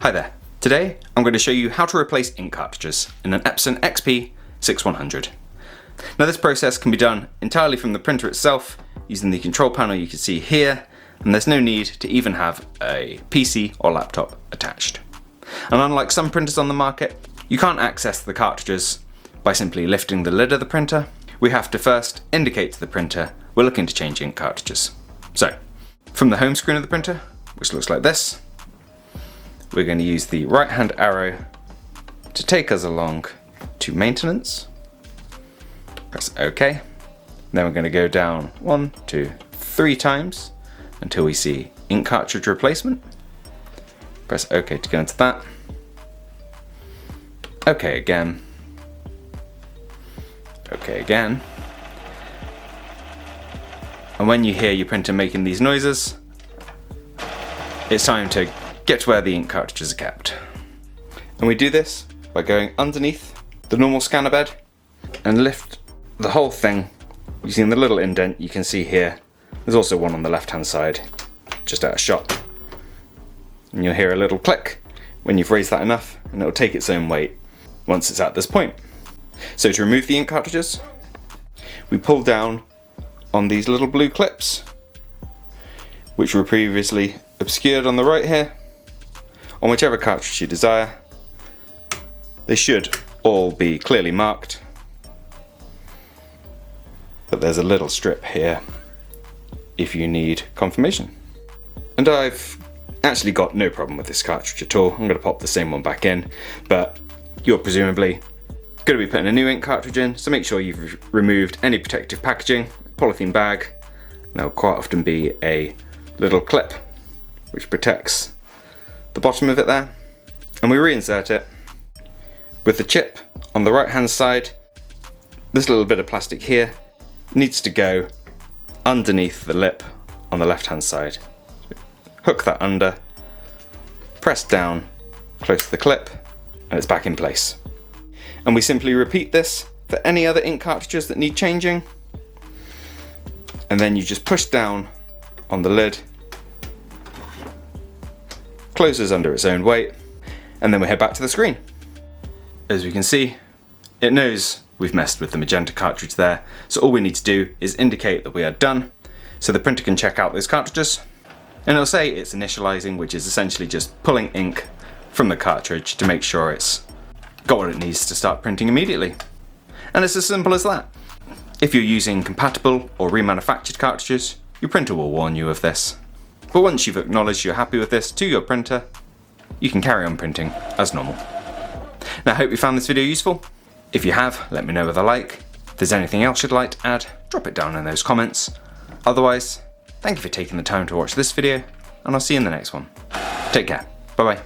Hi there. Today I'm going to show you how to replace ink cartridges in an Epson XP-6100. Now this process can be done entirely from the printer itself using the control panel you can see here, and there's no need to even have a PC or laptop attached. And unlike some printers on the market, you can't access the cartridges by simply lifting the lid of the printer. We have to first indicate to the printer we're looking to change ink cartridges. So, from the home screen of the printer, which looks like this, we're going to use the right hand arrow to take us along to maintenance. Press OK. Then we're going to go down 1, 2, 3 times until we see ink cartridge replacement. Press OK to go into that. OK again. OK again. And when you hear your printer making these noises, it's time to get to where the ink cartridges are kept. And we do this by going underneath the normal scanner bed and lift the whole thing using the little indent you can see here. There's also one on the left hand side, just out of shot. And you'll hear a little click when you've raised that enough, and it'll take its own weight once it's at this point. So to remove the ink cartridges, we pull down on these little blue clips, which were previously obscured on the right here, on whichever cartridge you desire. They should all be clearly marked, but there's a little strip here if you need confirmation. And I've actually got no problem with this cartridge at all. I'm going to pop the same one back in, but you're presumably going to be putting a new ink cartridge in, so make sure you've removed any protective packaging, polythene bag. There'll quite often be a little clip which protects the bottom of it there, and we reinsert it with the chip on the right hand side. This little bit of plastic here needs to go underneath the lip on the left hand side. Hook that under, press down close to the clip, and it's back in place. And we simply repeat this for any other ink cartridges that need changing, and then you just push down on the lid, closes under its own weight, and then we head back to the screen. As we can see, it knows we've messed with the magenta cartridge there, so all we need to do is indicate that we are done, so the printer can check out those cartridges, and it'll say it's initializing, which is essentially just pulling ink from the cartridge to make sure it's got what it needs to start printing immediately. And it's as simple as that. If you're using compatible or remanufactured cartridges, your printer will warn you of this. But once you've acknowledged you're happy with this to your printer, you can carry on printing as normal. Now I hope you found this video useful. If you have, let me know with a like. If there's anything else you'd like to add, drop it down in those comments. Otherwise, thank you for taking the time to watch this video, and I'll see you in the next one. Take care. Bye bye.